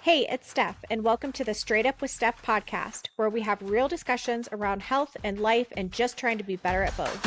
Hey, it's Steph, and welcome to the Straight Up with Steph podcast, where we have real discussions around health and life and just trying to be better at both.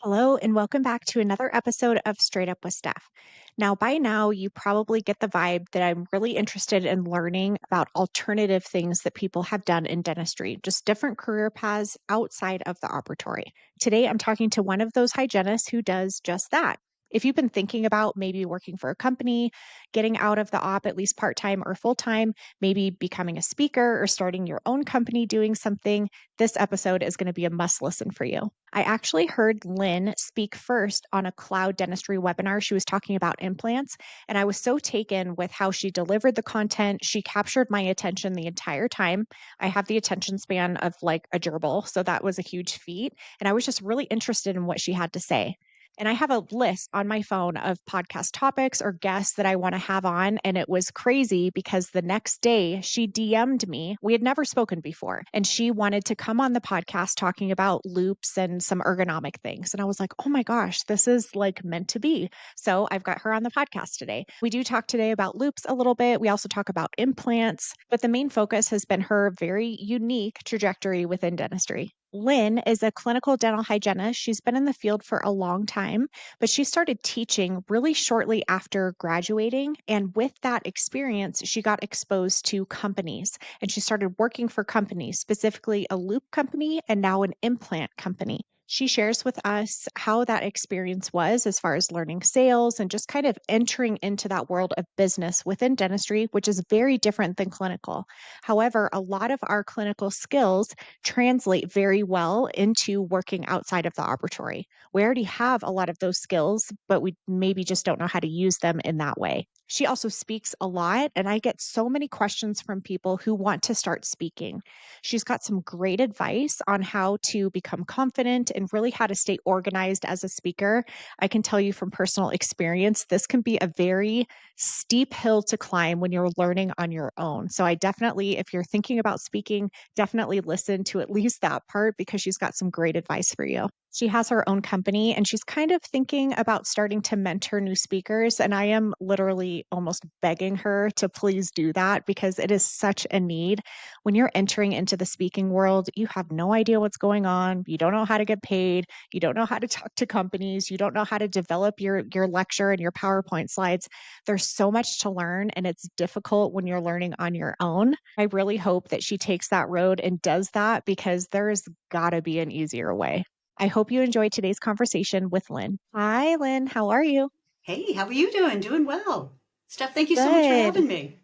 Hello, and welcome back to another episode of Straight Up with Steph. Now, by now, you probably get the vibe that I'm really interested in learning about alternative things that people have done in dentistry, just different career paths outside of the operatory. Today, I'm talking to one of those hygienists who does just that. If you've been thinking about maybe working for a company, getting out of the op at least part time or full time, maybe becoming a speaker or starting your own company doing something, this episode is going to be a must listen for you. I actually heard Lynne speak first on a cloud dentistry webinar. She was talking about implants, and I was so taken with how she delivered the content. She captured my attention the entire time. I have the attention span of like a gerbil, so that was a huge feat. And I was just really interested in what she had to say. And I have a list on my phone of podcast topics or guests that I want to have on. And it was crazy because the next day she DM'd me. We had never spoken before. And she wanted to come on the podcast talking about loupes and some ergonomic things. And I was like, oh my gosh, this is like meant to be. So I've got her on the podcast today. We do talk today about loupes a little bit. We also talk about implants, but the main focus has been her very unique trajectory within dentistry. Lynne is a clinical dental hygienist. She's been in the field for a long time, but she started teaching really shortly after graduating. And with that experience, she got exposed to companies and she started working for companies, specifically a loop company and now an implant company. She shares with us how that experience was as far as learning sales and just kind of entering into that world of business within dentistry, which is very different than clinical. However, a lot of our clinical skills translate very well into working outside of the operatory. We already have a lot of those skills, but we maybe just don't know how to use them in that way. She also speaks a lot, and I get so many questions from people who want to start speaking. She's got some great advice on how to become confident and really how to stay organized as a speaker. I can tell you from personal experience, this can be a very steep hill to climb when you're learning on your own. So I definitely, if you're thinking about speaking, definitely listen to at least that part because she's got some great advice for you. She has her own company and she's kind of thinking about starting to mentor new speakers. And I am literally almost begging her to please do that because it is such a need. When you're entering into the speaking world, you have no idea what's going on. You don't know how to get paid. You don't know how to talk to companies. You don't know how to develop your lecture and your PowerPoint slides. There's so much to learn and it's difficult when you're learning on your own. I really hope that she takes that road and does that because there's got to be an easier way. I hope you enjoyed today's conversation with Lynne. Hi, Lynne. How are you? Hey, how are you doing? Doing well. Steph, thank you so much for Good. having me.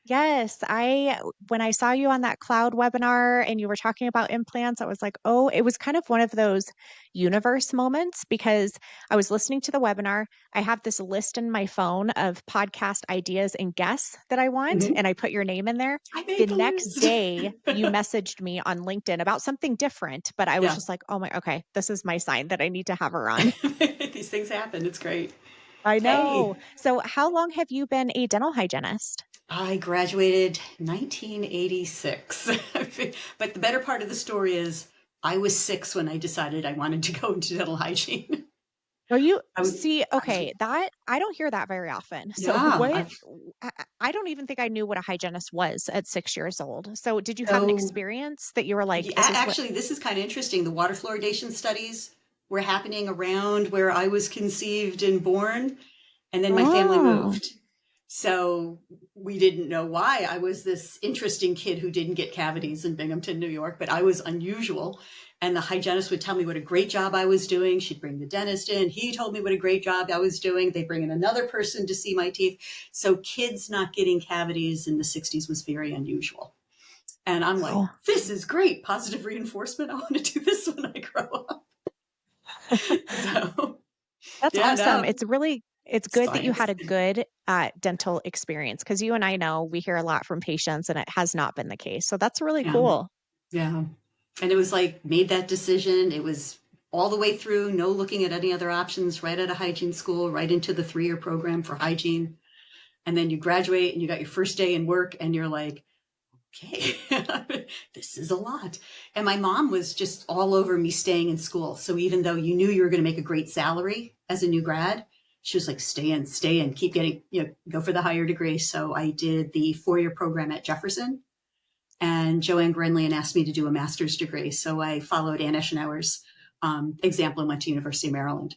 Yes, I when I saw you on that cloud webinar and you were talking about implants, I was like, "Oh, it was kind of one of those universe moments because I was listening to the webinar. I have this list in my phone of podcast ideas and guests that I want, Hmm. and I put your name in there. I The made the next list. day, you messaged me on LinkedIn about something different, but I was Yeah. just like, "Oh my, okay, this is my sign that I need to have her on." These things happen. It's great. I know. Hey, So, how long have you been a dental hygienist? I graduated 1986. But the better part of the story is I was 6 when I decided I wanted to go into dental hygiene. Are you I was, see, I was okay, that I don't hear that very often. So yeah. what I don't even think I knew what a hygienist was at 6 years old. So did you have an So experience that you were like, yeah, this is what actually, this is kind of interesting. The water fluoridation studies were happening around where I was conceived and born, and then my family Oh, moved. So we didn't know why. I was this interesting kid who didn't get cavities in Binghamton, New York, but I was unusual. And the hygienist would tell me what a great job I was doing. She'd bring the dentist in. He told me what a great job I was doing. They bring in another person to see my teeth. So kids not getting cavities in the 60s was very unusual. And I'm like, wow. this is great. Positive reinforcement. I want to do this when I grow up. So, That's yeah, awesome. no, It's good that you science. had a good dental experience because you and I know we hear a lot from patients and it has not been the case. So that's really Yeah, cool. yeah. And it was like, made that decision. It was all the way through, no looking at any other options, right out of hygiene school, right into the 3-year program for hygiene. And then you graduate and you got your first day in work and you're like, okay, this is a lot. And my mom was just all over me staying in school. So even though you knew you were going to make a great salary as a new grad, she was like, stay in, keep getting, go for the higher degree. So I did the 4-year program at Jefferson, and Joanne Grenlian asked me to do a master's degree. So I followed Ann Eschenauer's example and went to University of Maryland.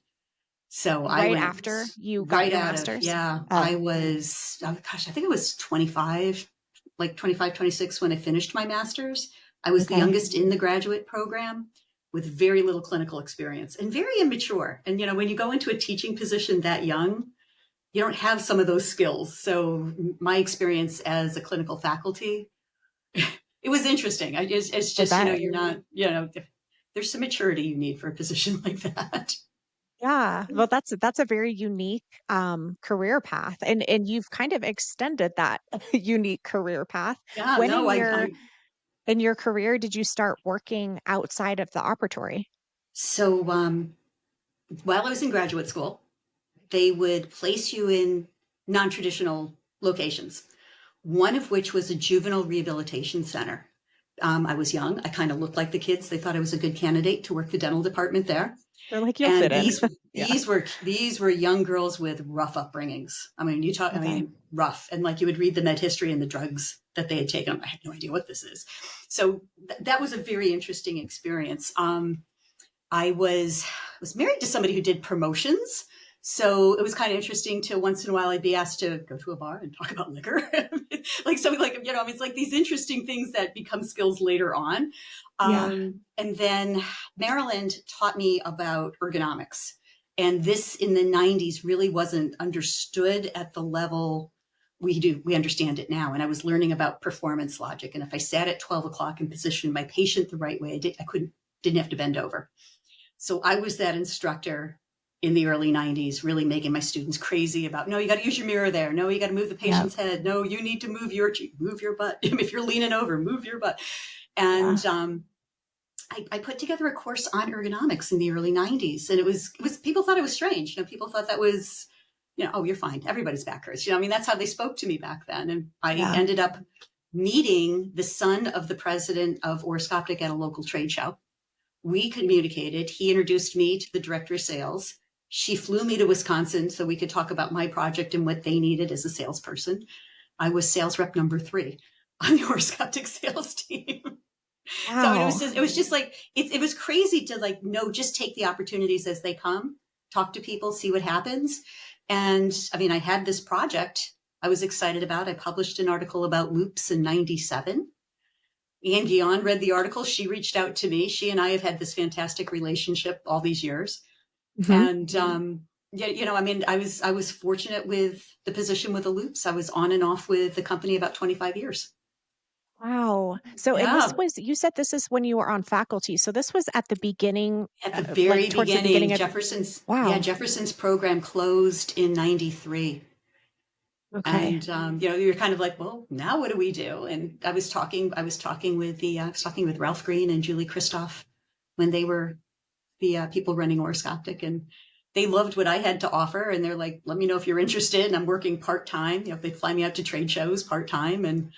So I Right went after you got right your out of, master's? yeah, I Oh, was, oh gosh, I think I was 25, like 25, 26 when I finished my master's. I was the okay. youngest in the graduate program with very little clinical experience and very immature. And, when you go into a teaching position that young, you don't have some of those skills. So my experience as a clinical faculty, it was interesting. It's I just, bet. you're not, there's some maturity you need for a position like that. Yeah. Well, that's a very unique career path. And you've kind of extended that unique career path. Yeah, When no, in your career did you start working outside of the operatory? so while I was in graduate school, they would place you in non-traditional locations, one of which was a juvenile rehabilitation center. I was young. I kind of looked like the kids. They thought I was a good candidate to work the dental department there. They're like, you'll And fit in. these Yeah. these were young girls with rough upbringings. I mean, Okay. rough. And like you would read the med history and the drugs that they had taken. I had no idea what this is. So that was a very interesting experience. I was married to somebody who did promotions. So it was kind of interesting to once in a while I'd be asked to go to a bar and talk about liquor. Like something like, it's like these interesting things that become skills later on. Yeah. And then Maryland taught me about ergonomics. And this in the 90s really wasn't understood at the level we do. We understand it now. And I was learning about performance logic. And if I sat at 12 o'clock and positioned my patient the right way, didn't have to bend over. So I was that instructor in the early 90s, really making my students crazy about, no, you got to use your mirror there. No, you got to move the Yeah. patient's head. No, you need to move your butt. If you're leaning over, move your butt. Yeah. And I put together a course on ergonomics in the early 90s. And it was people thought it was strange. People thought that was, oh, you're fine. Everybody's back hurts. That's how they spoke to me back then. And I Yeah. ended up meeting the son of the president of Oroscoptic at a local trade show. We communicated. He introduced me to the director of sales. She flew me to Wisconsin so we could talk about my project and what they needed as a salesperson. I was sales rep number 3 on the orthoptic sales team. So I mean, Wow. it was just like it was crazy to like no, just take the opportunities as they come, talk to people, see what happens. And I mean, I had this project I was excited about. I published an article about Loupes in '97. Anne Guion read the article. She reached out to me. She and I have had this fantastic relationship all these years. Mhm. And yeah, I mean, I was fortunate with the position with the Loupes. I was on and off with the company about 25 years. Wow. So, and this Yeah, was, you said this is when you were on faculty. So this was at the beginning, at the like very towards the beginning, beginning of, wow. Jefferson's program closed in '93. Okay. And you're kind of like, well, now what do we do? And I was talking with Ralph Green and Julie Christoph when they were the people running Oroscoptic, and they loved what I had to offer. And they're like, let me know if you're interested. And I'm working part time. They fly me out to trade shows part time. And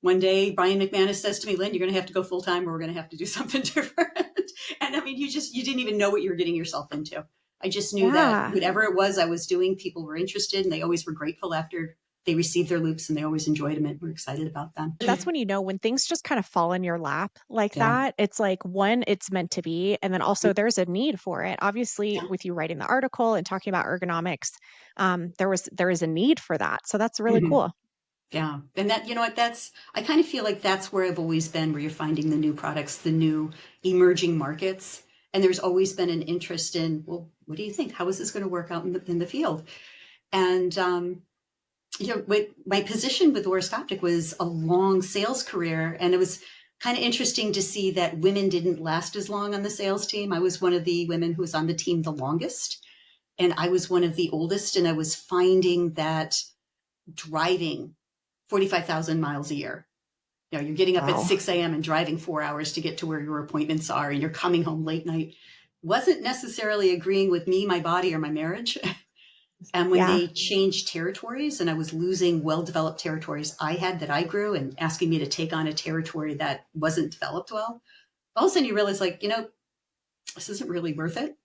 one day, Brian McManus says to me, Lynn, you're going to have to go full time, or we're going to have to do something different. And I mean, you didn't even know what you were getting yourself into. I just knew that Yeah. whatever it was I was doing, people were interested, and they always were grateful after they received their Loupes, and they always enjoyed them and were excited about them. That's when you know when things just kind of fall in your lap like Yeah, that. It's like one, it's meant to be. And then also there's a need for it. Obviously, yeah. with you writing the article and talking about ergonomics, there is a need for that. So that's really Mhm. cool. Yeah. And that, what I kind of feel like that's where I've always been, where you're finding the new products, the new emerging markets. And there's always been an interest in, well, what do you think? How is this going to work out in the field? And, my position with Oroscoptic was a long sales career. And it was kind of interesting to see that women didn't last as long on the sales team. I was one of the women who was on the team the longest. And I was one of the oldest. And I was finding that driving 45,000 miles a year. You're getting up at Wow. 6 a.m. and driving 4 hours to get to where your appointments are, and you're coming home late night. Wasn't necessarily agreeing with me, my body, or my marriage. And when Yeah. they changed territories and I was losing well developed territories I had that I grew and asking me to take on a territory that wasn't developed well, all of a sudden you realize, like, this isn't really worth it.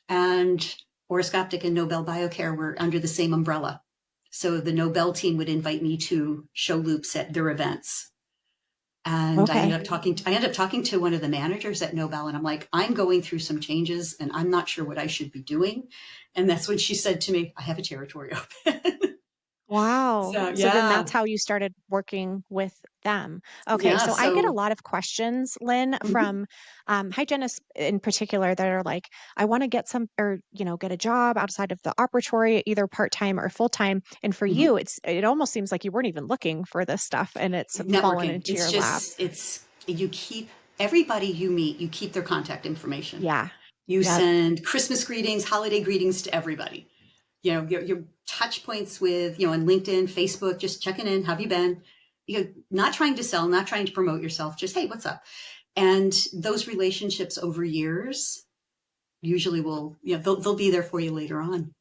And Oroscoptic and Nobel Biocare were under the same umbrella. So the Nobel team would invite me to show Loupes at their events. And Okay. I ended up talking to one of the managers at Nobel, and I'm like, I'm going through some changes and I'm not sure what I should be doing. And that's when she said to me, I have a territory open. Wow. So So then yeah. that's how you started working with them. Okay. Yeah. So I get a So lot of questions, Lynn, mhm, from hygienists in particular that are like, I want to get some or, get a job outside of the operatory, either part time or full time. And for you, mhm. it almost seems like you weren't even looking for this stuff and it's fallen Networking. into your lap. You keep everybody you meet, you keep their contact information. Yeah. You Yep. send Christmas greetings, holiday greetings to everybody. Your touch points with, on LinkedIn, Facebook, just checking in. How have you been? Not trying to sell, not trying to promote yourself, just, hey, what's up? And those relationships over years usually will, they'll be there for you later on.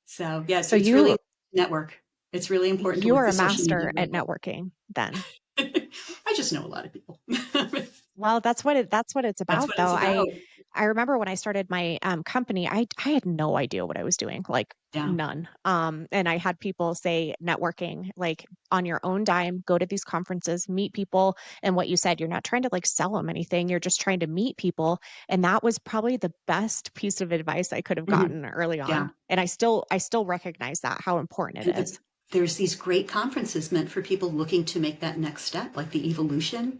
So yeah, So it's really network. It's really important to you work are the a social media master at angle. networking then. I just know a lot of people. Well, that's what it's That's about what though. it's about. I remember when I started my company, I had no idea what I was doing, like Yeah. none. And I had people say networking, like on your own dime, go to these conferences, meet people, and what you said, you're not trying to like sell them anything, you're just trying to meet people, and that was probably the best piece of advice I could have Mhm. gotten early Yeah. on. And I still recognize that how important And it is. there's these great conferences meant for people looking to make that next step, like the evolution.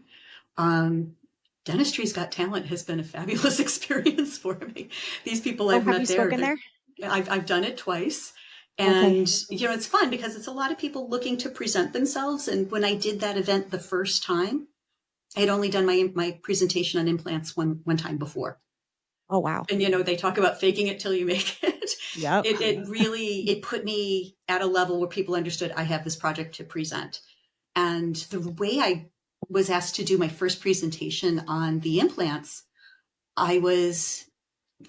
Um, Dentistry's Got Talent has been a fabulous experience for me. These people Oh, I've have you met there, spoken there? I've done it twice. Okay. And, it's fun because it's a lot of people looking to present themselves. And when I did that event the first time, I had only done my presentation on implants one time before. Oh, wow. And they talk about faking it till you make it. Yep. It really it put me at a level where people understood I have this project to present. And the way I was asked to do my first presentation on the implants, I was,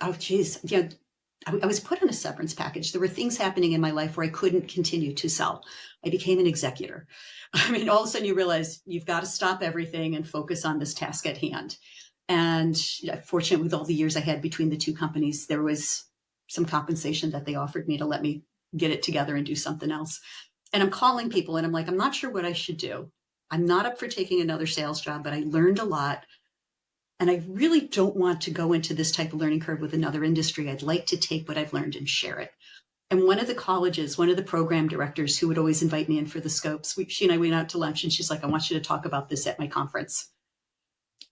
oh geez, I was put on a severance package. There were things happening in my life where I couldn't continue to sell. I became an executor. I mean, all of a sudden you realize you've got to stop everything and focus on this task at hand. And fortunate with all the years I had between the two companies, there was some compensation that they offered me to let me get it together and do something else. And I'm calling people and I'm like, I'm not sure what I should do. I'm not up for taking another sales job, but I learned a lot. And I really don't want to go into this type of learning curve with another industry. I'd like to take what I've learned and share it. And one of the colleges, one of the program directors who would always invite me in for the scopes, she and I went out to lunch and she's like, I want you to talk about this at my conference.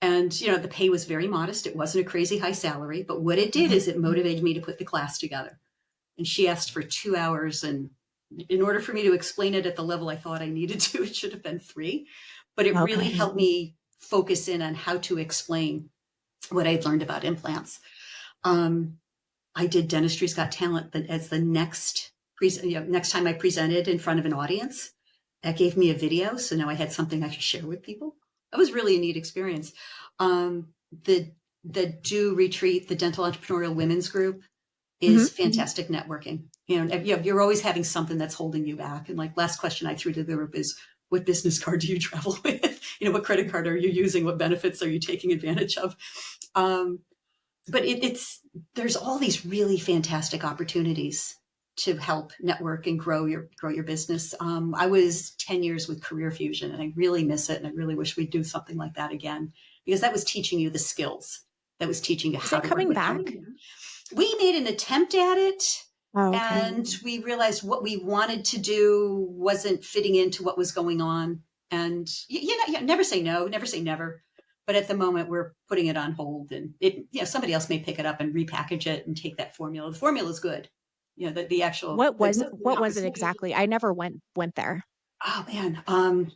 And, the pay was very modest. It wasn't a crazy high salary, but what it did Mhm. is it motivated me to put the class together. And she asked for 2 hours. And in order for me to explain it at the level I thought I needed to, it should have been 3. But it really Okay. helped me focus in on how to explain what I'd learned about implants. Um, I did Dentistry's Got Talent, but as the next time I presented in front of an audience, that gave me a video. So now I had something I could share with people. That was really a neat experience. Um, the the Do Retreat, the Dental Entrepreneurial Women's Group, Mhm. is fantastic networking. You're always having something that's holding you back. And like last question I threw to the group is, what business card do you travel with? What credit card are you using? What benefits are you taking advantage of? Um, but there's all these really fantastic opportunities to help network and grow your business. I was 10 years with Career Fusion and I really miss it. And I really wish we'd do something like that again, because that was teaching you the skills, that was teaching you Is how it to work coming with back? them. We made an attempt at it Oh, okay. and we realized what we wanted to do wasn't fitting into what was going on. And never say no, never say never. But at the moment, we're putting it on hold, and somebody else may pick it up and repackage it and take that formula. The formula is good. The actual What the was it opportunity. exactly? I never went there. Oh man,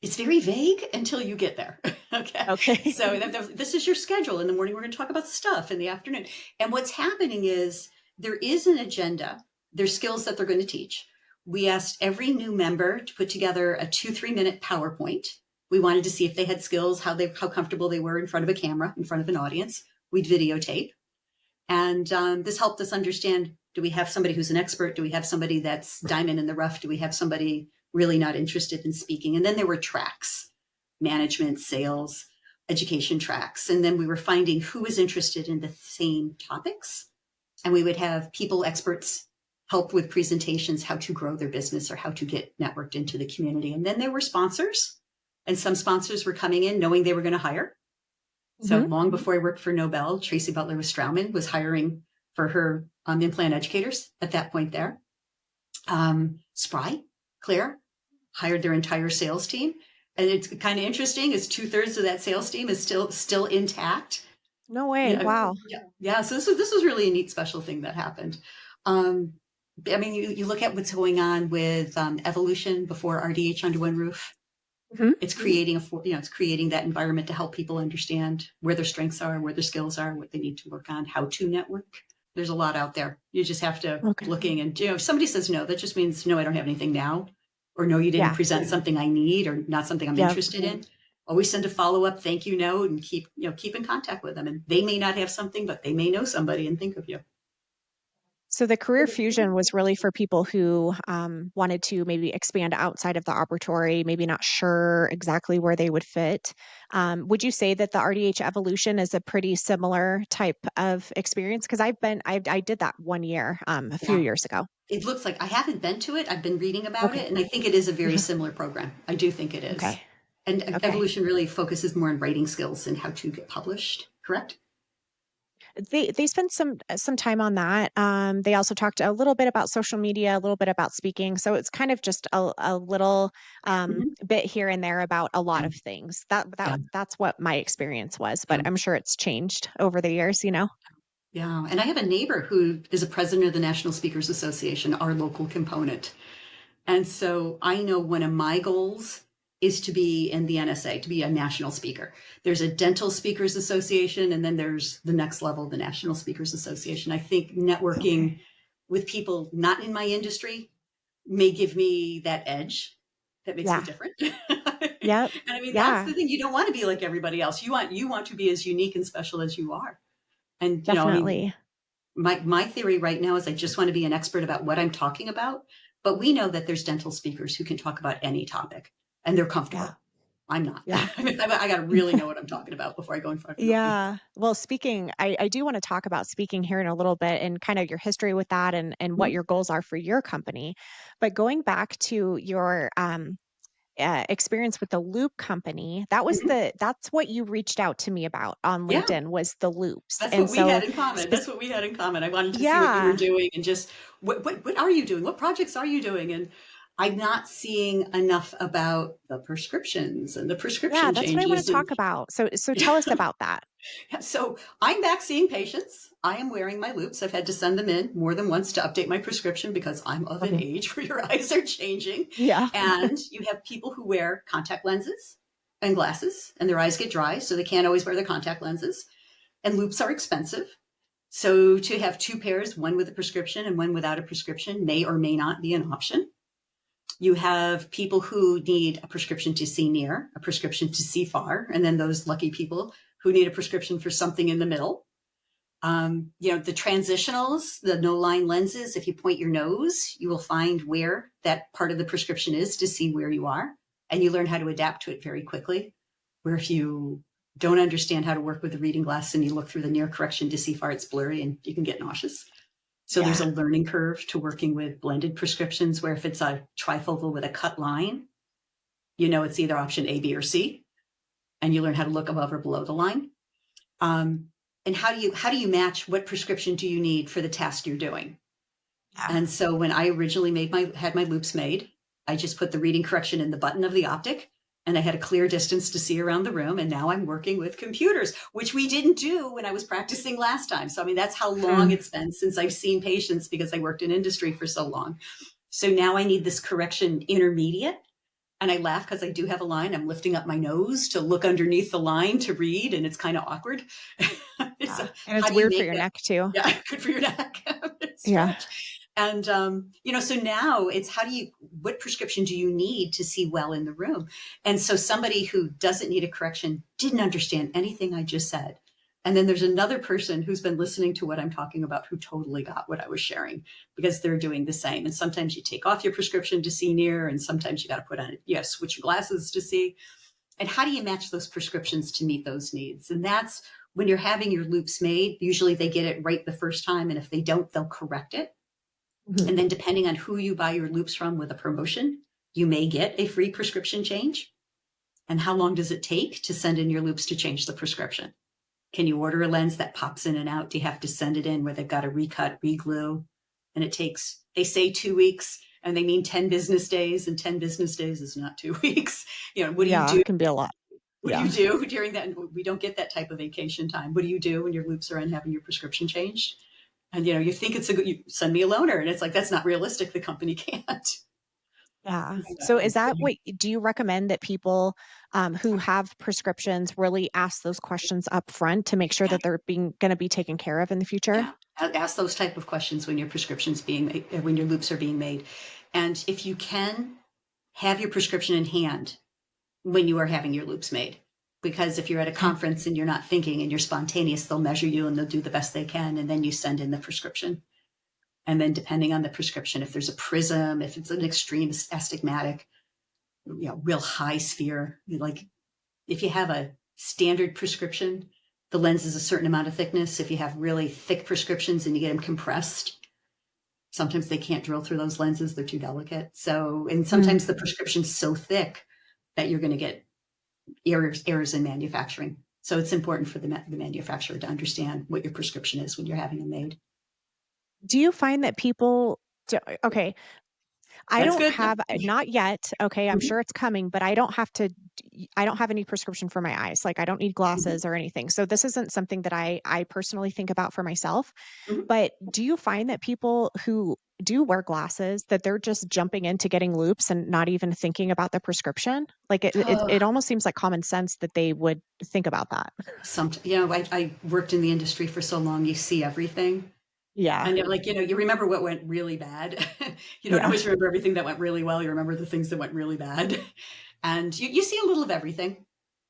it's very vague until you get there. Okay. Okay. So this is your schedule. In the morning, we're going to talk about stuff. In the afternoon. And what's happening is there is an agenda. There's skills that they're going to teach. We asked every new member to put together a 2-3 minute PowerPoint. We wanted to see if they had skills, how comfortable they were in front of a camera, in front of an audience. We'd videotape. And this helped us understand, do we have somebody who's an expert? Do we have somebody that's diamond in the rough? Do we have somebody really not interested in speaking? And then there were tracks: management, sales, education tracks. And then we were finding who was interested in the same topics. And we would have people, experts, help with presentations, how to grow their business or how to get networked into the community. And then there were sponsors, and some sponsors were coming in knowing they were going to hire. So Hmm. long before I worked for Nobel, Tracy Butler with Straumann was hiring for her implant educators at that point there. Spry, Claire, hired their entire sales team. And it's kind of interesting is 2/3 of that sales team is still intact. No way. Yeah, Wow. yeah. So this was really a neat special thing that happened. Um, I mean, you look at what's going on with evolution before RDH under one roof. Hmm. It's creating it's creating that environment to help people understand where their strengths are, where their skills are, what they need to work on, how to network. There's a lot out there. You just have to Okay. looking, and if somebody says no, that just means no, I don't have anything now, or no, you didn't Yeah. present something I need, or not something I'm Yep. interested in. Always send a follow up thank you note and keep in contact with them. And they may not have something, but they may know somebody and think of you. So the career fusion was really for people who wanted to maybe expand outside of the operatory, maybe not sure exactly where they would fit. Would you say that the RDH evolution is a pretty similar type of experience? Because I did that 1 year a few Yeah. years ago. It looks like I haven't been to it. I've been reading about Okay. it, and I think it is a very Uh-huh. similar program. I do think it is. Okay. And Okay. evolution really focuses more on writing skills and how to get published, correct? They spent some time on that. They also talked a little bit about social media, a little bit about speaking. So it's kind of just a little Mhm. bit here and there about a lot Yeah, of things. That yeah, that's what my experience was, but yeah, I'm sure it's changed over the years. You know. yeah. And I have a neighbor who is a president of the National Speakers Association, our local component. And so I know one of my goals is to be in the NSA, to be a national speaker. There's a Dental Speakers Association, and then there's the next level, the National Speakers Association. I think Okay. networking with people not in my industry may give me that edge that makes me Yeah. different. Yep. And I mean, that's Yeah. the thing. You don't want to be like everybody else. You want to be as unique and special as you are. And I mean, Definitely. my theory right now is I just want to be an expert about what I'm talking about. But we know that there's dental speakers who can talk about any topic and they're Yeah. comfortable. I'm not. Yeah. I mean, I got to really know what I'm talking about before I go in front of an audience. Yeah. Well, speaking, I do want to talk about speaking here in a little bit and kind of your history with that and what Mhm. your goals are for your company. But going back to your experience with the Loop company, Mhm. that's what you reached out to me about on Yeah, LinkedIn was the Loops. that's And what we so, had in common. spec- That's what we had in common. I wanted to see what you were yeah, doing and just what are you doing? What projects are you doing? And I'm not seeing enough about the prescriptions and the yeah, prescription that's what I want changes to and talk about. So tell us about that. so I'm back seeing patients. I am wearing my loupes. I've had to send them in more than once to update my prescription because I'm of an Mhm. age where your eyes are changing. Yeah, And you have people who wear contact lenses and glasses, and their eyes get dry, so they can't always wear their contact lenses. And loupes are expensive. So to have two pairs, one with a prescription and one without a prescription, may or may not be an option. You have people who need a prescription to see near, a prescription to see far, and then those lucky people who need a prescription for something in the middle. The transitionals, the no line lenses, if you point your nose, you will find where that part of the prescription is to see where you are. And you learn how to adapt to it very quickly. Where if you don't understand how to work with the reading glass and you look through the near correction to see far, it's blurry and you can get nauseous. So there's yeah, a learning curve to working with blended prescriptions where if it's a trifocal with a cut line, it's either option A, B, or C, and you learn how to look above or below the line. Um, and how do you match what prescription do you need for the task you're doing? yeah. And so when I originally had my loupes made, I just put the reading correction in the button of the optic and I had a clear distance to see around the room. And now I'm working with computers, which we didn't do when I was practicing last time. So, I mean, that's how long Hmm. it's been since I've seen patients because I worked in industry for so long. So now I need this correction intermediate. And I laugh because I do have a line. I'm lifting up my nose to look underneath the line to read, and it's kind of awkward. Yeah. So And how it's do you weird for make your that? neck too. Yeah, good for your neck. Yeah. Stretch. And so now it's what prescription do you need to see well in the room? And so somebody who doesn't need a correction didn't understand anything I just said. And then there's another person who's been listening to what I'm talking about who totally got what I was sharing because they're doing the same. And sometimes you take off your prescription to see near, and sometimes you got to put on, switch your glasses to see. And how do you match those prescriptions to meet those needs? And that's when you're having your loupes made, usually they get it right the first time. And if they don't, they'll correct it. Mhm. And then depending on who you buy your loupes from with a promotion, you may get a free prescription change. And how long does it take to send in your loupes to change the prescription? Can you order a lens that pops in and out? Do you have to send it in where they've got to recut, reglue? And it takes, they say 2 weeks and they mean 10 business days, and 10 business days is not 2 weeks. What do you Yeah, do? it can be a lot. What do Yeah. you do during that? We don't get that type of vacation time. What do you do when your loupes are in having your prescription changed? And you think it's a good, you send me a loaner, and it's like, that's not realistic. The company can't. Yeah. So is So, that wait, do you recommend that people who have prescriptions really ask those questions up front to make sure yeah, that they're being going to be taken care of in the future? yeah. Ask those type of questions when your prescriptions being made, when your loupes are being made. And if you can, have your prescription in hand when you are having your loupes made. Because if you're at a Okay. conference and you're not thinking and you're spontaneous, they'll measure you and they'll do the best they can. And then you send in the prescription. And then depending on the prescription, if there's a prism, if it's an extreme astigmatic, real high sphere, like if you have a standard prescription, the lens is a certain amount of thickness. If you have really thick prescriptions and you get them compressed, sometimes they can't drill through those lenses. They're too delicate. So, and Mm. sometimes the prescription's so thick that you're going to get errors in manufacturing. So it's important for the manufacturer to understand what your prescription is when you're having them made. Do you find that people okay, I That's don't good. have not yet, okay, I'm Mhm, sure it's coming, but I don't have any prescription for my eyes, like, I don't need mhm, glasses or anything, so this isn't something that I personally think about for myself, mhm. but do you find that people who do wear glasses, that they're just jumping into getting loupes and not even thinking about the prescription? Like, Oh, it almost seems like common sense that they would think about that. I worked in the industry for so long, you see everything. Yeah, And you're like, you remember what went really bad. You don't yeah, always remember everything that went really well. You remember the things that went really bad. And you see a little of everything,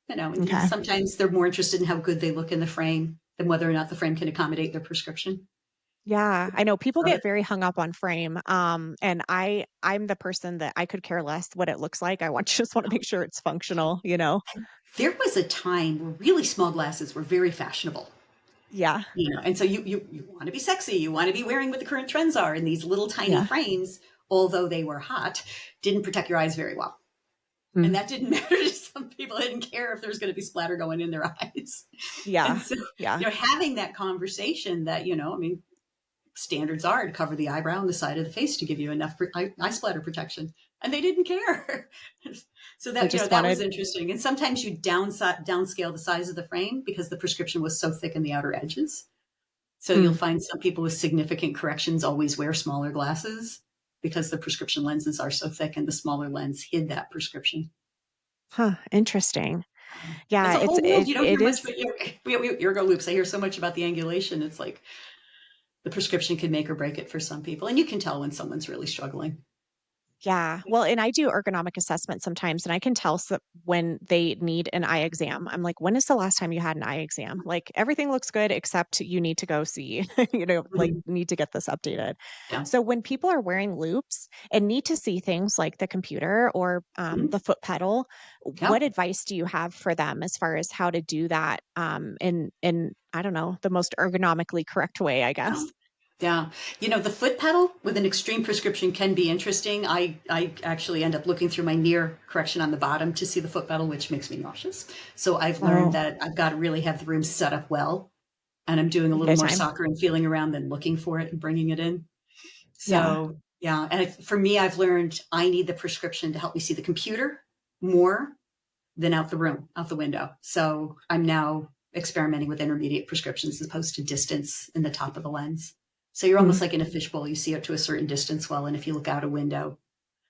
and okay. sometimes they're more interested in how good they look in the frame than whether or not the frame can accommodate their prescription. Yeah, I know people So get very hung up on frame, and I'm the person that I could care less what it looks like, I want just wanna make sure it's functional, you know? there was a time where really small glasses were very fashionable. Yeah, And so you want to be sexy, you want to be wearing what the current trends are, and these little tiny yeah, frames, although they were hot, didn't protect your eyes very well. And mm, that didn't matter to some people. They didn't care if there was going to be splatter going in their eyes. And yeah, so, yeah, having that conversation that, I mean, standards are to cover the eyebrow and the side of the face to give you enough eye splatter protection. And they didn't care. So they that, just that was wanted interesting. And sometimes you downscale the size of the frame because the prescription was so thick in the outer edges. So you'll mm, find some people with significant corrections always wear smaller glasses because the prescription lenses are so thick and the smaller lens hid that prescription. huh, interesting. It's Yeah, a whole world. You don't hear it much, is but we Ergo Loupes. I hear so much about the angulation. It's like the prescription can make or break it for some people, and you can tell when someone's really struggling. yeah. Well, and I do ergonomic assessment sometimes, and I can tell when they need an eye exam. I'm like, when is the last time you had an eye exam? Like, everything looks good except you need to go see, like, Mhm. need to get this updated. Yeah. So, when people are wearing loops and need to see things like the computer or Mhm. the foot pedal, Yeah. what advice do you have for them as far as how to do that in I don't know, the most ergonomically correct way, I Yeah. guess? Yeah. The foot pedal with an extreme prescription can be interesting. I actually end up looking through my near correction on the bottom to see the foot pedal, which makes me nauseous. So I've learned Oh, that I've got to really have the room set up well. And I'm doing a little okay, more time. soccer and feeling around than looking for it and bringing it in. Yeah. So, yeah. And for me, I've learned I need the prescription to help me see the computer more than out the room, out the window. So I'm now experimenting with intermediate prescriptions as opposed to distance in the top of the lens. So you're almost Mm, like in a fishbowl. You see up to a certain distance well, and if you look out a window,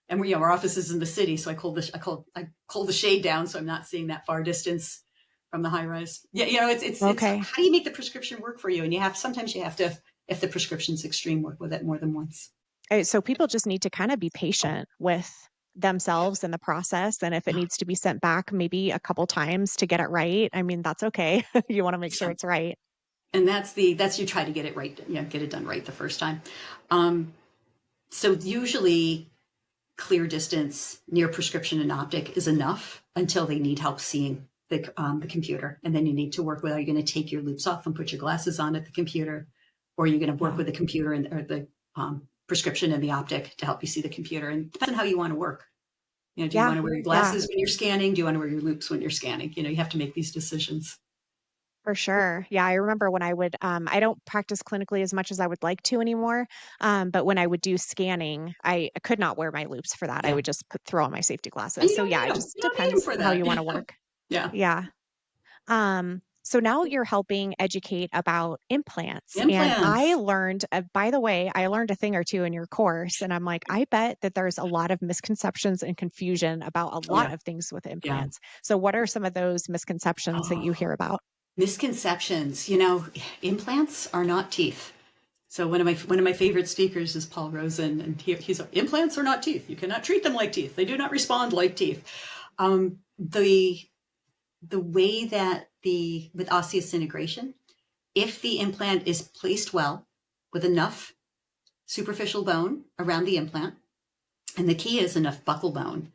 and our office is in the city, so I call the shade down so I'm not seeing that far distance from the high rise. Yeah, it's okay. how do you make the prescription work for you? And sometimes you have to, if the prescription's extreme, work with it more than once. So people just need to kind of be patient with themselves and the process, and if it Yeah, needs to be sent back maybe a couple times to get it right, I mean, that's okay. You wanna make sure yeah. it's right. And that's you try to get it right, get it done right the first time. Um, so usually clear distance near prescription and optic is enough until they need help seeing. the computer. And then you need to work with, are you going to take your loupes off and put your glasses on at the computer? Or are you going to work Yeah, with the computer or the prescription and the optic to help you see the computer? And it depends on how you want to work. Do you yeah, want to wear your yeah. glasses when you're scanning? Do you want to wear your loupes when you're scanning? You have to make these decisions. For sure. Yeah, I remember when I would, I don't practice clinically as much as I would like to anymore. But when I would do scanning, I could not wear my loops for that. I Yeah. would just throw on my safety And glasses. you So don't yeah, need it them. just You don't need them depends for how that. you want to work. Yeah. Yeah. So now you're helping educate about implants. And I Implants. learned, by the way, I learned a thing or two in your course. And I'm like, I bet that there's a lot of misconceptions and confusion about a Oh, lot yeah. of things with Yeah. implants. So what are some of those misconceptions that you Oh, hear about? misconceptions. Implants are not teeth. So one of my favorite speakers is Paul Rosen, and he's like, implants are not teeth. You cannot treat them like teeth. They do not respond like teeth. The way that with osseous integration, if the implant is placed well with enough superficial bone around the implant, and the key is enough buccal bone,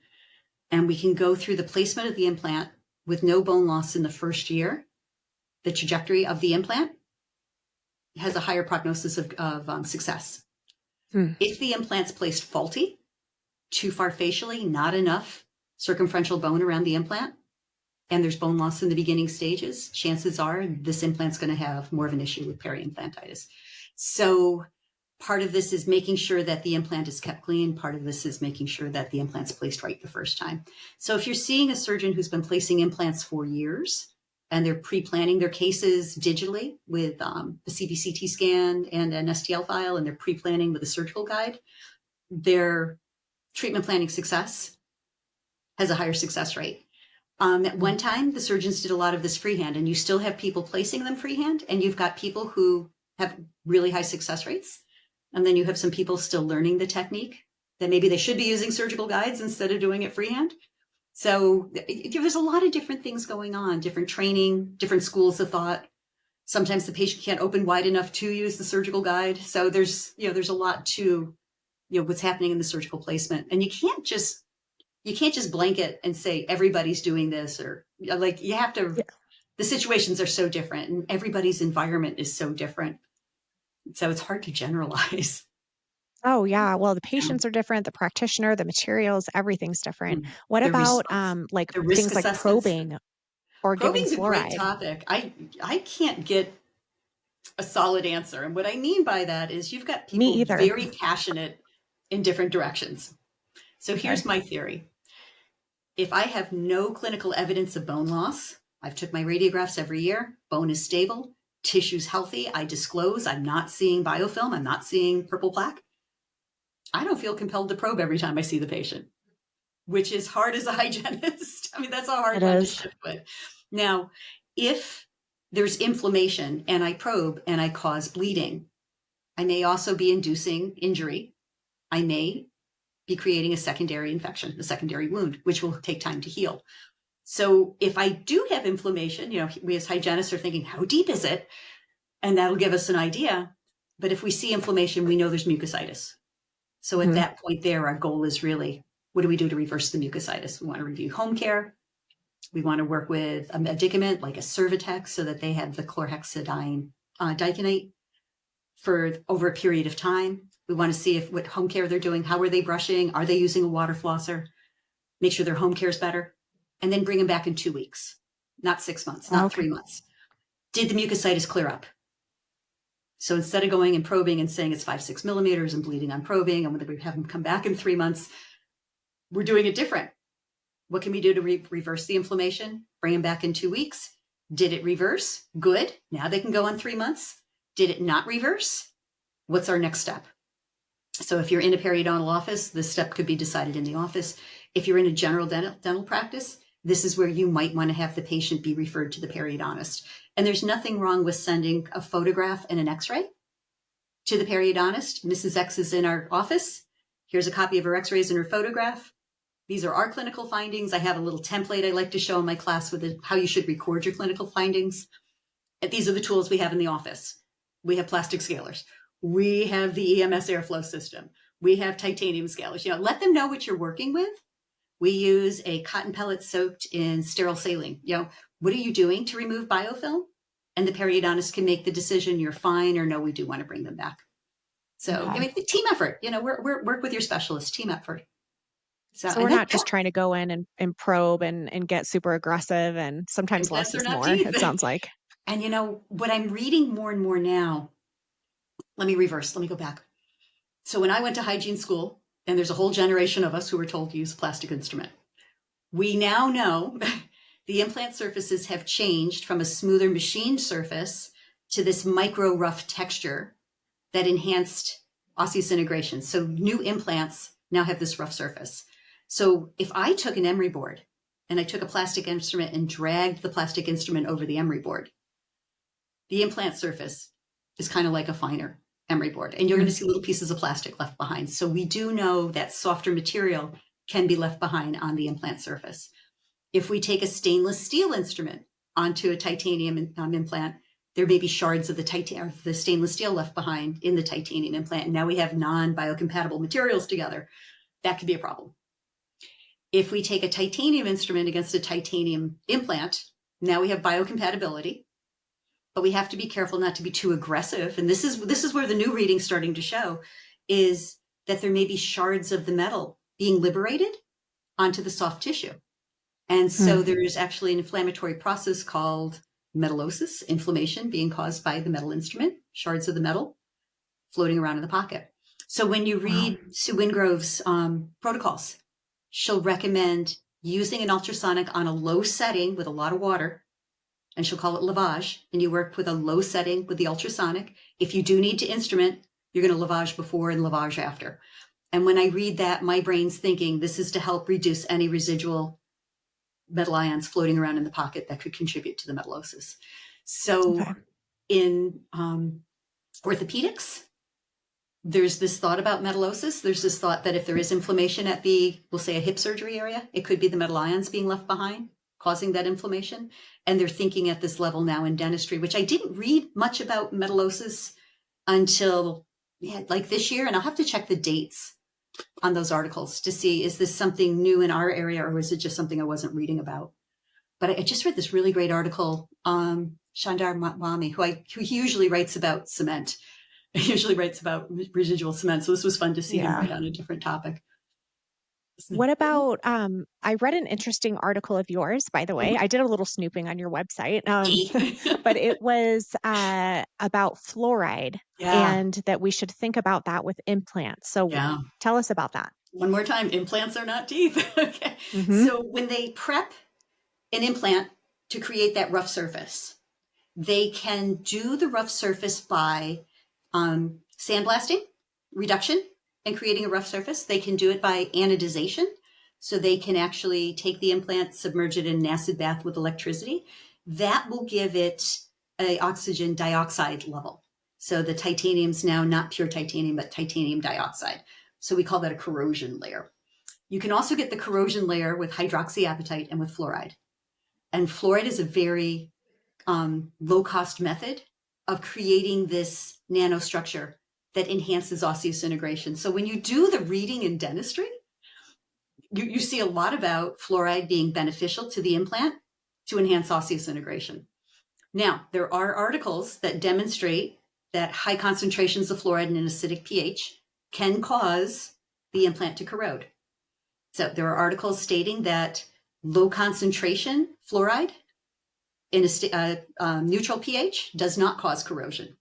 and we can go through the placement of the implant with no bone loss in the first year, the trajectory of the implant has a higher prognosis of success. Hmm. If the implant's placed faulty, too far facially, not enough circumferential bone around the implant, and there's bone loss in the beginning stages, chances are this implant's going to have more of an issue with periimplantitis. So part of this is making sure that the implant is kept clean. Part of this is making sure that the implant's placed right the first time. So if you're seeing a surgeon who's been placing implants for years and they're pre-planning their cases digitally with the CBCT scan and an STL file, and they're pre-planning with a surgical guide, their treatment planning success has a higher success rate. At Hmm. one time, the surgeons did a lot of this freehand, and you still have people placing them freehand, and you've got people who have really high success rates. And then you have some people still learning the technique that maybe they should be using surgical guides instead of doing it freehand. So there's a lot of different things going on, different training, different schools of thought. Sometimes the patient can't open wide enough to use the surgical guide. So there's a lot to, what's happening in the surgical placement. And you can't just blanket and say everybody's doing this, or like you have to, Yeah. the situations are so different and everybody's environment is so different. So it's hard to generalize. Oh, yeah. Well, the Yeah. patients are different, the practitioner, the materials, everything's different. Mm. What The about response, like the risk things like assessments. probing or giving Probing is a great fluoride? topic. I can't get a solid answer. And what I mean by that is you've got Me people either. very passionate in different directions. So here's Okay. my theory. If I have no clinical evidence of bone loss, I've took my radiographs every year, bone is stable, tissue's healthy, I disclose, I'm not seeing biofilm, I'm not seeing purple plaque, I don't feel compelled to probe every time I see the patient, which is hard as a hygienist. I mean, that's a It hard one to is. shift with. Now, if there's inflammation and I probe and I cause bleeding, I may also be inducing injury. I may be creating a secondary infection, a secondary wound, which will take time to heal. So if I do have inflammation, we as hygienists are thinking, how deep is it? And that'll give us an idea. But if we see inflammation, we know there's mucositis. So at Mhm. that point there, our goal is really, what do we do to reverse the mucositis? We want to review home care. We want to work with a medicament like a Cervitex so that they have the chlorhexidine diconate for over a period of time. We want to see what home care they're doing. How are they brushing? Are they using a water flosser? Make sure their home care is better, and then bring them back in 2 weeks, not 6 months, not Okay. 3 months. Did the mucositis clear up? So instead of going and probing and saying it's 5-6 millimeters and bleeding on probing, and when we have them come back in 3 months, we're doing it different. What can we do to reverse the inflammation? Bring them back in 2 weeks. Did it reverse? Good. Now they can go on 3 months. Did it not reverse? What's our next step? So if you're in a periodontal office, this step could be decided in the office. If you're in a general dental practice, this is where you might want to have the patient be referred to the periodontist. And there's nothing wrong with sending a photograph and an x-ray to the periodontist. Mrs. X is in our office. Here's a copy of her x-rays and her photograph. These are our clinical findings. I have a little template I like to show in my class with how you should record your clinical findings. And these are the tools we have in the office. We have plastic scalers. We have the EMS airflow system. We have titanium scalers. Let them know what you're working with. We use a cotton pellet soaked in sterile saline. What are you doing to remove biofilm? And the periodontist can make the decision, you're fine, or no, we do want to bring them back. So, Okay. the team effort, work with your specialist, team effort. So, So and we're that not just trying to go in and probe and get super aggressive, and sometimes less implants are is not more, teeth. it sounds like. And what I'm reading more and more now, let me reverse, let me go back. So when I went to hygiene school, and there's a whole generation of us who were told to use a plastic instrument, we now know the implant surfaces have changed from a smoother machined surface to this micro rough texture that enhanced osseous integration. So new implants now have this rough surface. So if I took an emery board and I took a plastic instrument and dragged the plastic instrument over the emery board, the implant surface is kind of like a finer emery board, and you're going to see little pieces of plastic left behind. So we do know that softer material can be left behind on the implant surface. If we take a stainless steel instrument onto a titanium implant, there may be shards of the stainless steel left behind in the titanium implant. And now we have non-biocompatible materials together. That could be a problem. If we take a titanium instrument against a titanium implant, now we have biocompatibility, but we have to be careful not to be too aggressive. And this is where the new reading's starting to show, is that there may be shards of the metal being liberated onto the soft tissue. And so Mm. there's actually an inflammatory process called metallosis, inflammation being caused by the metal instrument, shards of the metal floating around in the pocket. So when you Wow. read Sue Wingrove's protocols, she'll recommend using an ultrasonic on a low setting with a lot of water, and she'll call it lavage. And you work with a low setting with the ultrasonic. If you do need to instrument, you're going to lavage before and lavage after. And when I read that, my brain's thinking this is to help reduce any residual metal ions floating around in the pocket that could contribute to the metallosis. So Okay. in orthopedics, there's this thought about metallosis. There's this thought that if there is inflammation at we'll say a hip surgery area, it could be the metal ions being left behind causing that inflammation. And they're thinking at this level now in dentistry, which I didn't read much about metallosis until like this year. And I'll have to check the dates on those articles to see, is this something new in our area, or is it just something I wasn't reading about? But I just read this really great article, Shandar Matwami, who he usually writes about cement. He usually writes about residual cement. So this was fun to see him Yeah. write on a different topic. What about, I read an interesting article of yours, by the way. I did a little snooping on your website, but it was about fluoride, Yeah, and that we should think about that with implants. So yeah. tell us about that. One more time, implants are not teeth. Okay. Hmm. So when they prep an implant to create that rough surface, they can do the rough surface by sandblasting, reduction, and creating a rough surface. They can do it by anodization. So they can actually take the implant, submerge it in an acid bath with electricity. That will give it a oxygen dioxide level. So the titanium's now not pure titanium, but titanium dioxide. So we call that a corrosion layer. You can also get the corrosion layer with hydroxyapatite and with fluoride. And fluoride is a very low cost method of creating this nanostructure that enhances osseous integration. So when you do the reading in dentistry, you see a lot about fluoride being beneficial to the implant to enhance osseous integration. Now, there are articles that demonstrate that high concentrations of fluoride in an acidic pH can cause the implant to corrode. So there are articles stating that low concentration fluoride in a neutral pH does not cause corrosion.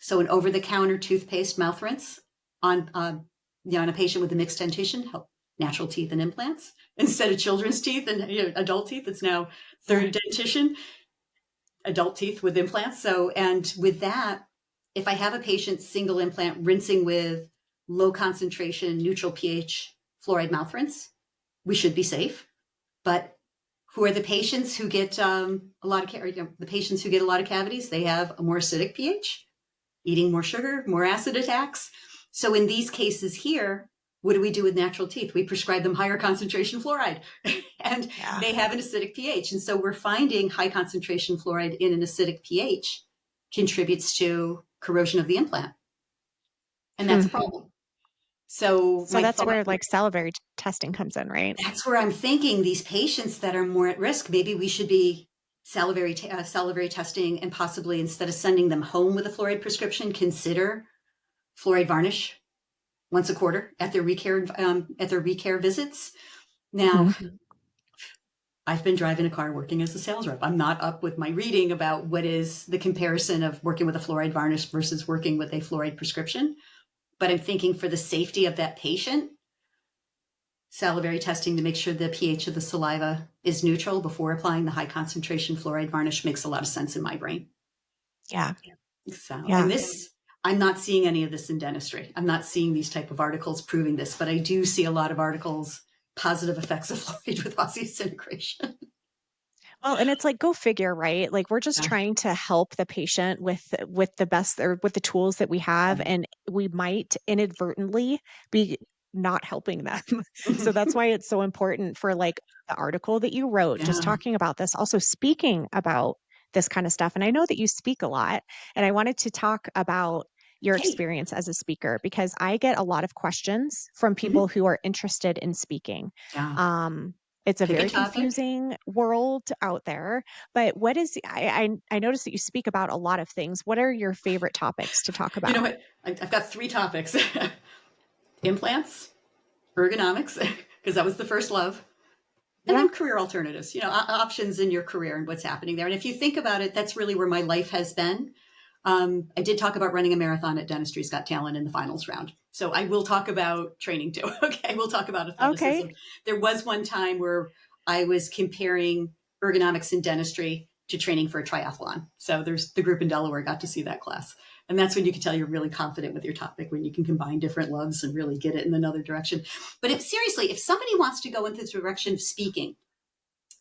So an over-the-counter toothpaste mouth rinse on on a patient with a mixed dentition, help natural teeth and implants instead of children's teeth and adult teeth. It's now Yeah. third dentition, adult teeth with implants. So, and with that, if I have a patient single implant rinsing with low concentration, neutral pH fluoride mouth rinse, we should be safe. But who are the patients who get a lot of the patients who get a lot of cavities? They have a more acidic pH, eating more sugar, more acid attacks. So in these cases here, what do we do with natural teeth? We prescribe them higher concentration fluoride, and Yeah. they have an acidic pH. And so we're finding high concentration fluoride in an acidic pH contributes to corrosion of the implant. And that's Hmm. a problem. So So my that's thought, where like salivary testing comes in, right? that's where I'm thinking these patients that are more at risk, maybe we should be salivary testing, and possibly instead of sending them home with a fluoride prescription, consider fluoride varnish once a quarter at their recare visits. Now, Mhm. I've been driving a car working as a sales rep. I'm not up with my reading about what is the comparison of working with a fluoride varnish versus working with a fluoride prescription. But I'm thinking for the safety of that patient, salivary testing to make sure the pH of the saliva is neutral before applying the high concentration fluoride varnish makes a lot of sense in my brain. Yeah. So, and Yeah. this, I'm not seeing any of this in dentistry. I'm not seeing these type of articles proving this, but I do see a lot of articles, positive effects of fluoride with osseointegration. Well, and it's like, go figure, right? Like we're just Yeah, trying to help the patient with the best or with the tools that we have, yeah. and we might inadvertently be not helping them. So that's why it's so important for like the article that you wrote, just Yeah. talking about this, also speaking about this kind of stuff. And I know that you speak a lot, and I wanted to talk about your Hey. experience as a speaker because I get a lot of questions from people Mhm. who are interested in speaking. Yeah. Um, it's a Pick a very topic. confusing world out there, but what is I noticed that you speak about a lot of things. What are your favorite topics to talk You know about? what? I've got three topics: implants, ergonomics, because that was the first love, and Yeah. then career alternatives, options in your career and what's happening there. And if you think about it, that's really where my life has been. I did talk about running a marathon at Dentistry's Got Talent in the finals round. So I will talk about training too. Okay. We'll talk about athleticism. Okay. There was one time where I was comparing ergonomics in dentistry to training for a triathlon. So there's the group in Delaware got to see that class. And that's when you can tell you're really confident with your topic, when you can combine different loves and really get it in another direction. But if seriously, if somebody wants to go into the direction of speaking,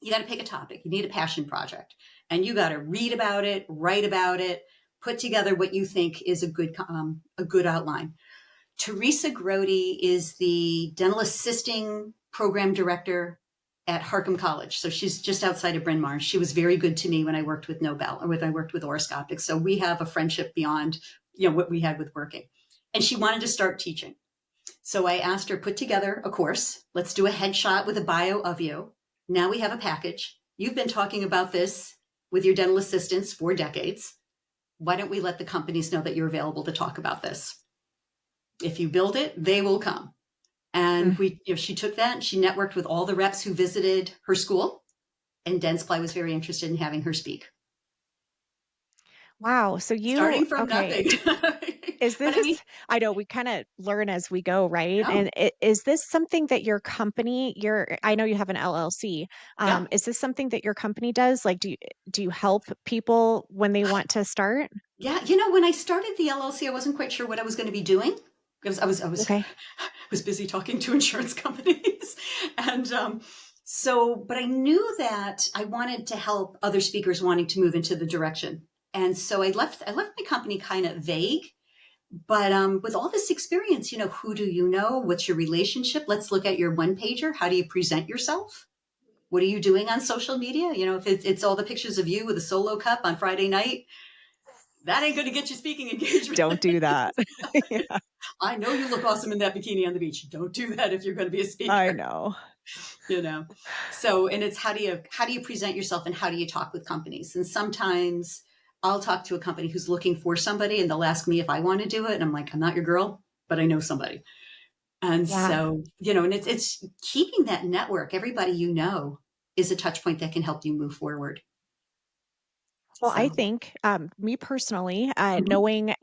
you got to pick a topic. You need a passion project, and you got to read about it, write about it, put together what you think is a good outline. Teresa Grody is the dental assisting program director at Harcum College. So she's just outside of Bryn Mawr. She was very good to me when I worked with Nobel or when I worked with Oroscopic. So we have a friendship beyond, what we had with working. And she wanted to start teaching. So I asked her, put together a course. Let's do a headshot with a bio of you. Now we have a package. You've been talking about this with your dental assistants for decades. Why don't we let the companies know that you're available to talk about this? If you build it, they will come. And Mm. she took that and she networked with all the reps who visited her school. And Dentsply was very interested in having her speak. Wow. So Starting from okay. nothing. Is But I this mean, I know we kind of learn as we go, right? no, And is this something that your company, I know you have an LLC. yeah. Is this something that your company does? Like, do you help people when they want to start? Yeah, when I started the LLC, I wasn't quite sure what I was going to be doing because I Okay. was busy talking to insurance companies, and but I knew that I wanted to help other speakers wanting to move into the direction, and so I left my company kind of vague. But with all this experience, who do you know? What's your relationship? Let's look at your one pager. How do you present yourself? What are you doing on social media? If it's all the pictures of you with a solo cup on Friday night, that ain't going to get you speaking engagement. Don't do that. Yeah, I know you look awesome in that bikini on the beach. Don't do that if you're going to be a I speaker, know. you know. So, and it's how do you present yourself and how do you talk with companies? And sometimes I'll talk to a company who's looking for somebody and they'll ask me if I want to do it, and I'm like, I'm not your girl, but I know somebody. And Yeah. so, and it's keeping that network. Everybody is a touch point that can help you move forward. Well, I So, think, me personally, mhm, knowing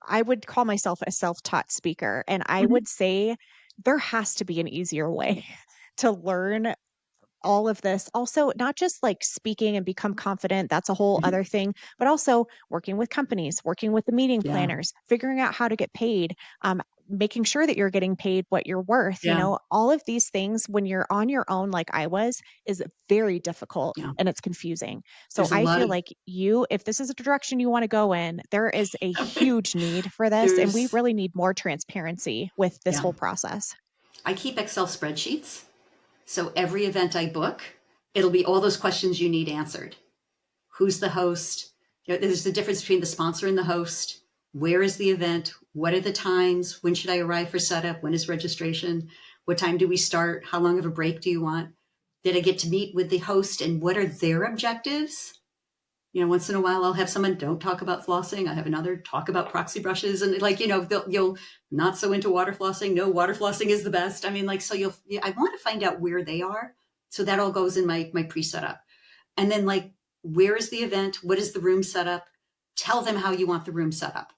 I would call myself a self-taught speaker, and I mhm, would say there has to be an easier way to learn all of this. Also, not just like speaking and become confident, that's a whole mhm, other thing, but also working with companies, working with the meeting yeah, planners, figuring out how to get paid, making sure that you're getting paid what you're worth. yeah, All of these things when you're on your own, like I was, is very difficult yeah. and it's confusing. So There's a I lot feel of like if this is a direction you want to go in, there is a huge need for this. And we there's really need more transparency with this yeah. whole process. I keep Excel spreadsheets. So every event I book, it'll be all those questions you need answered. Who's the host? There's the difference between the sponsor and the host. Where is the event? What are the times? When should I arrive for setup? When is registration? What time do we start? How long of a break do you want? Did I get to meet with the host and what are their objectives? Once in a while I'll have someone don't talk about flossing. I have another talk about proxy brushes and you'll not so into water flossing. No, water flossing is the best. I mean, I want to find out where they are. So that all goes in my pre-setup. And then where is the event? What is the room set up? Tell them how you want the room set up.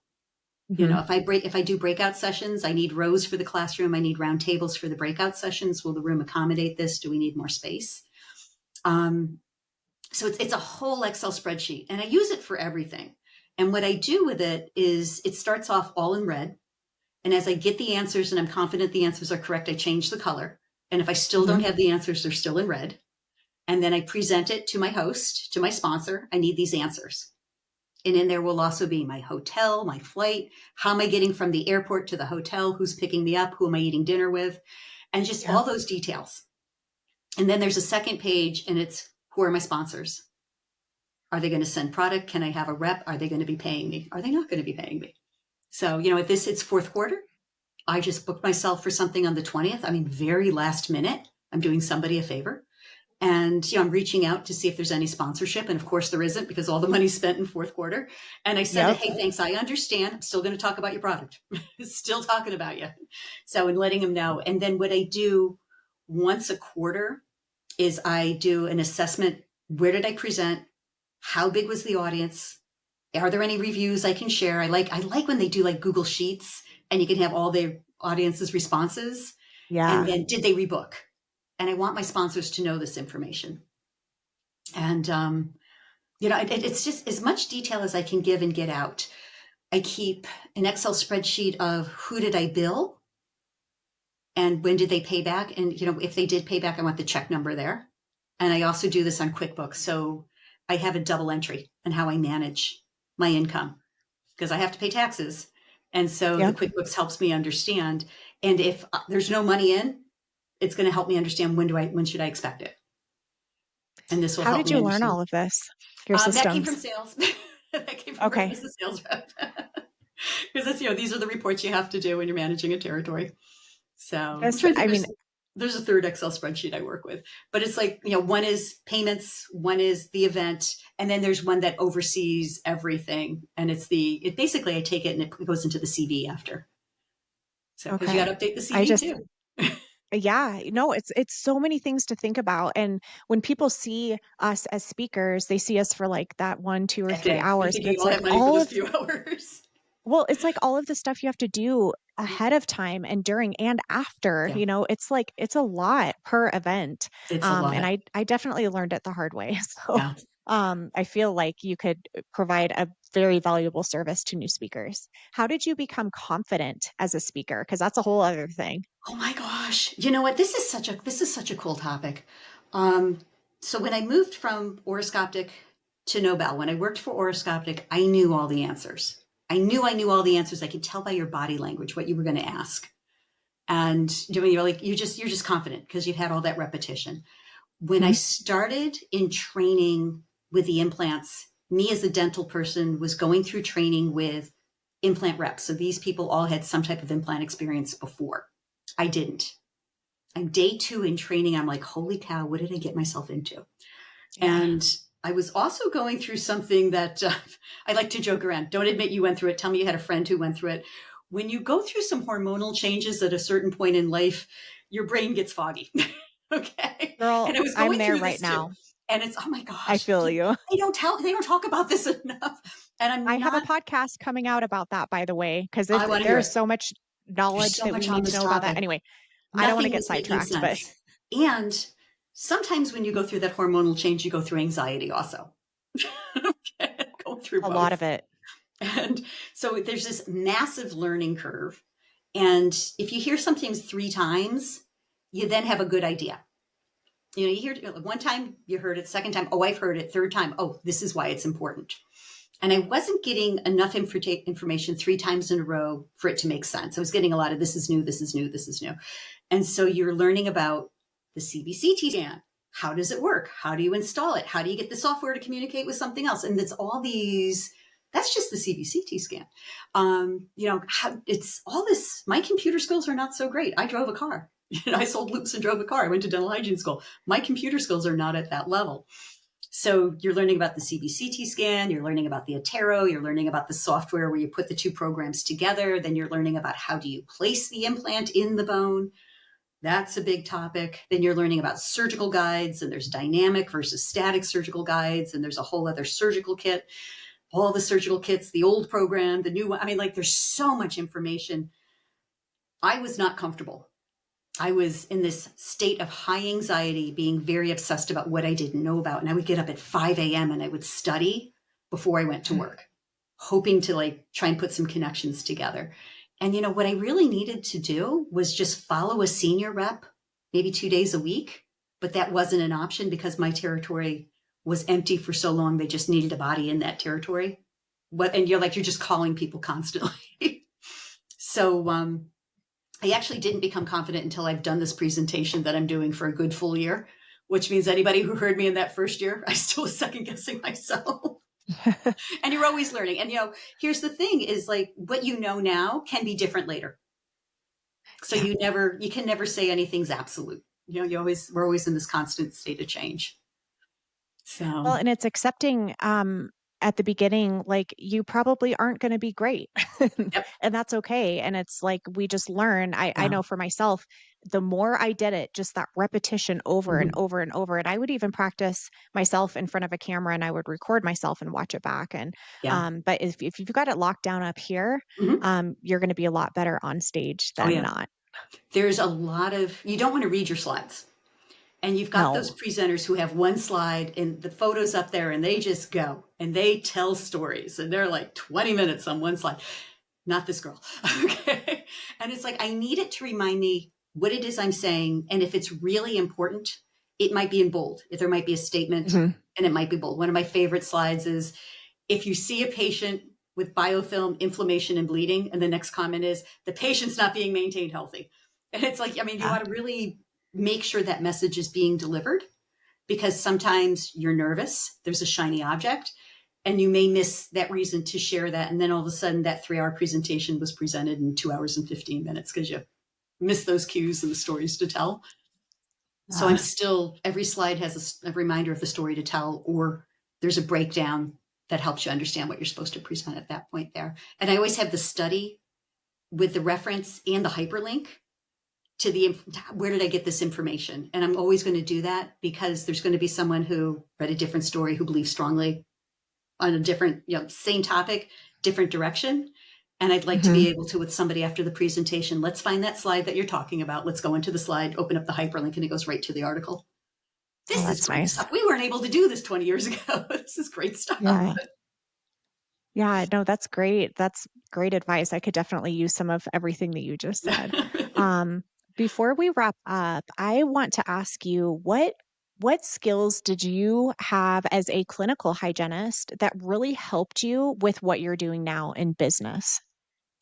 Hmm. If I do breakout sessions, I need rows for the classroom. I need round tables for the breakout sessions. Will the room accommodate this? Do we need more space? So it's a whole Excel spreadsheet and I use it for everything. And what I do with it is it starts off all in red. And as I get the answers and I'm confident the answers are correct, I change the color. And if I still Hmm. don't have the answers, they're still in red. And then I present it to my host, to my sponsor. I need these answers. And in there will also be my hotel, my flight, how am I getting from the airport to the hotel, who's picking me up, who am I eating dinner with, and just Yeah. all those details. And then there's a second page and it's who are my sponsors? Are they going to send product? Can I have a rep? Are they going to be paying me? Are they not going to be paying me? So, at this, it's fourth quarter. I just booked myself for something on the 20th. I mean, very last minute. I'm doing somebody a favor. And, I'm reaching out to see if there's any sponsorship. And of course there isn't because all the money's spent in fourth quarter. And I send it, Yep. hey, thanks. I understand. I'm still going to talk about your product. Still talking about you. So, and letting them know. And then what I do once a quarter is I do an assessment. Where did I present? How big was the audience? Are there any reviews I can share? I like when they do like Google Sheets and you can have all the audience's responses. And Yeah. then did they rebook? And I want my sponsors to know this information. And it's just as much detail as I can give and get out. I keep an Excel spreadsheet of who did I bill and when did they pay back? And if they did pay back, I want the check number there. And I also do this on QuickBooks. So I have a double entry in how I manage my income because I have to pay taxes. And so the Yep. QuickBooks helps me understand. And if there's no money in, it's going to help me understand when should I expect it. And this will How help did me you learn understand. all of this? Your That came from systems? sales. That came from working Okay. as a sales rep. Because these are the reports you have to do when you're managing a territory. So I'm This, trying to I think. mean, There's a third Excel spreadsheet I work with, but it's one is payments, one is the event, and then there's one that oversees everything. And it basically I take it and it goes into the CV after. So because you got okay. to update the I CV just, too. yeah, no, it's so many things to think about. And when people see us as speakers, they see us for like that 1, 2, or That three day, they're hours, but thinking it's all like that money for all those of few hours. well, it's like all of the stuff you have to do ahead of time and during and after, Yeah, it's like it's a lot per event. it's a And lot. I definitely learned it the hard way. So Yeah. I feel like you could provide a very valuable service to new speakers. How did you become confident as a speaker? Because that's a whole other thing. Oh my gosh. You know what? This is such a cool topic. Um, so when I moved from oroscopic to Nobel, when I worked for oroscopic, I knew all the answers. I knew all the answers. I could tell by your body language what you were going to ask. And you're like you're just confident because you've had all that repetition. When I Hmm. started in training with the implants, me as a dental person was going through training with implant reps. So these people all had some type of implant experience before. I didn't. I'm day 2 in training. I'm like, holy cow, what did I get myself into? Yeah. And I was also going through something that I like to joke around. Don't admit you went through it. Tell me you had a friend who went through it. When you go through some hormonal changes at a certain point in life, your brain gets foggy. Okay. Girl, And I was I'm going there through right this too. now. And it's, oh my I gosh, feel you. they don't talk about this enough. And I I'm have a not, podcast coming out about that, by the way, because I want to hear there's it. so much There's knowledge so that we much on need to this know about that. topic. Anyway, I don't want to Nothing get was making sidetracked, but sense. And sometimes when you go through that hormonal change, you go through anxiety also. Go through a lot both. of it. And so there's this massive learning curve. And if you hear something 3 times, you then have a good idea. You hear it one time, you heard it, second time, oh, I've heard it, third time, oh, this is why it's important. And I wasn't getting enough information 3 times in a row for it to make sense. I was getting a lot of this is new, this is new, this is new. And so you're learning about the CBCT scan. How does it work? How do you install it? How do you get the software to communicate with something else? And it's all these That's just the CBCT scan. It's all this. My computer skills are not so great. I drove a car. I sold Loupes and drove a car. I went to dental hygiene school. My computer skills are not at that level. So you're learning about the CBCT scan, you're learning about the Atero, you're learning about the software where you put the two programs together, then you're learning about how do you place the implant in the bone. That's a big topic. Then you're learning about surgical guides, and there's dynamic versus static surgical guides, and there's a whole other surgical kit, all the surgical kits, the old program, the new one. I mean, like there's so much information. I was not comfortable. I was in this state of high anxiety, being very obsessed about what I didn't know about. And I would get up at 5 a.m. and I would study before I went to work, hoping to like try and put some connections together. And what I really needed to do was just follow a senior rep, maybe 2 days a week. But that wasn't an option because my territory was empty for so long. They just needed a body in that territory. And you're just calling people constantly. So I actually didn't become confident until I've done this presentation that I'm doing for a good full year, which means anybody who heard me in that first year, I still was second guessing myself. And you're always learning. And here's the thing is like what you know now can be different later. So Yeah. you can never say anything's absolute. We're always in this constant state of change. Well, So and it's accepting, at the beginning, like, you probably aren't gonna be great, yep. and that's okay, and it's like, we just learn. I Yeah. know for myself, the more I did it, just that repetition over and Mhm. over and over, and I would even practice myself in front of a camera, and I would record myself and watch it back, and, Yeah. but if you've got it locked down up here, Mhm. you're gonna be a lot better on stage Oh than yeah. not. There's a lot of you don't want to read your slides. And you've got those No. presenters who have one slide and the photos up there and they just go and they tell stories and they're like 20 minutes on one slide. Not this girl. Okay. And it's like, I need it to remind me what it is I'm saying. And if it's really important, it might be in bold. If there might be a statement Mhm. and it might be bold. One of my favorite slides is if you see a patient with biofilm, inflammation, and bleeding, and the next comment is the patient's not being maintained healthy. And it's like, I mean, you Yeah. want to really make sure that message is being delivered because sometimes you're nervous, there's a shiny object, and you may miss that reason to share that. And then all of a sudden, that 3 hour presentation was presented in 2 hours and 15 minutes because you missed those cues and the stories to tell. So I'm Yeah. still, every slide has a reminder of the story to tell, or there's a breakdown that helps you understand what you're supposed to present at that point there. And I always have the study with the reference and the hyperlink to where did I get this information? And I'm always going to do that because there's going to be someone who read a different story who believes strongly on a different, same topic, different direction. And I'd like to Mhm. be able to, with somebody after the presentation, let's find that slide that you're talking about. Let's go into the slide, open up the hyperlink, and it goes right to the article. Oh, This is that's great nice. stuff. We weren't able to do this 20 years ago. This is great stuff. Yeah. Yeah, no, that's great. That's great advice. I could definitely use some of everything that you just said. Um, Before we wrap up, I want to ask you what skills did you have as a clinical hygienist that really helped you with what you're doing now in business?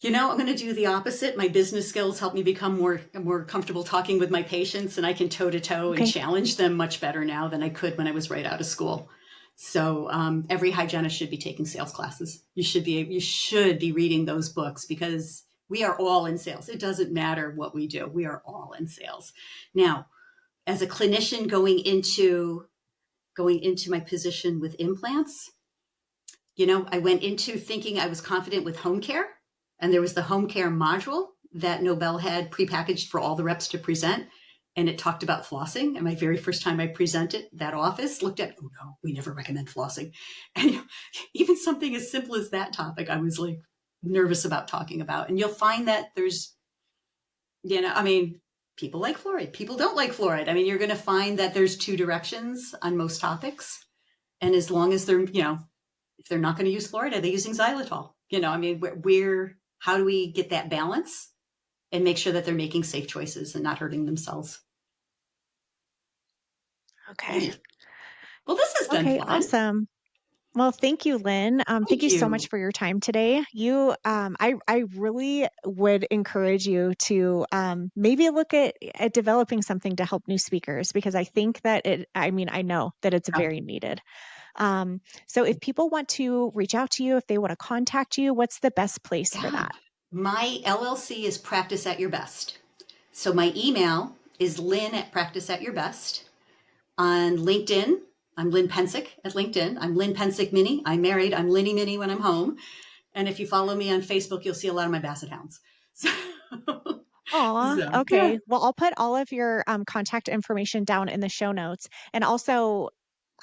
I'm going to do the opposite. My business skills help me become more comfortable talking with my patients, and I can toe to toe and Okay. challenge them much better now than I could when I was right out of school. So every hygienist should be taking sales classes. You should be reading those books because we are all in sales. It doesn't matter what we do. We are all in sales. Now, as a clinician going into my position with implants, I went into thinking I was confident with home care, and there was the home care module that Nobel had prepackaged for all the reps to present. And it talked about flossing. And my very first time I presented, that office looked at, oh no, we never recommend flossing. And even something as simple as that topic, I was like nervous about talking about. And you'll find that I mean, people like fluoride, people don't like fluoride. I mean, you're going to find that there's two directions on most topics. And as long as they're, if they're not going to use fluoride, are they using xylitol? I mean, how do we get that balance and make sure that they're making safe choices and not hurting themselves? Okay. Hey, well, this has been Okay, fun. awesome. Well, thank you, Lynn. Thank Thank you so much you. for your time today. I really would encourage you to maybe look at developing something to help new speakers because I think that I mean, I know that it's Yeah. very needed. So if people want to reach out to you, if they want to contact you, what's the best place for Yeah. that? My LLC is Practice at Your Best. So my email is Lynn at Practice at Your Best. On LinkedIn, I'm Lynn Pencek at LinkedIn. I'm Lynn Pencek Mini. I'm married. I'm Linny Mini when I'm home. And if you follow me on Facebook, you'll see a lot of my basset hounds. So, Aw, yeah. okay. Well, I'll put all of your contact information down in the show notes. And also,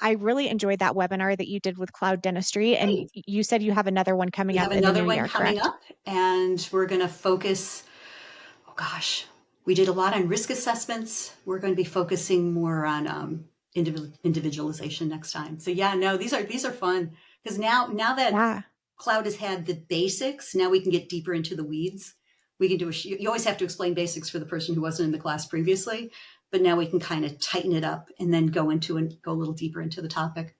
I really enjoyed that webinar that you did with Cloud Dentistry. And Great. you said you have another one coming We up have in the another new one year, coming correct? up, and we're going to focus. Oh gosh, we did a lot on risk assessments. We're going to be focusing more on individualization next time. So yeah, no, these are fun because now that Yeah. cloud has had the basics, now we can get deeper into the weeds. We can do you always have to explain basics for the person who wasn't in the class previously, but now we can kind of tighten it up and then go a little deeper into the topic.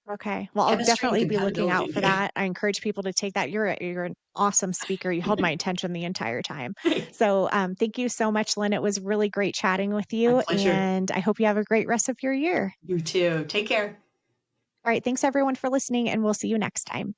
Okay. Well, I'll Chemistry and definitely be looking out for compatibility. that. I encourage people to take that. You're an awesome speaker. You held my attention the entire time. Hey, So, thank you so much, Lynn. It was really great chatting with my you, pleasure. and I hope you have a great rest of your year. You too. Take care. All right. Thanks everyone for listening, and we'll see you next time.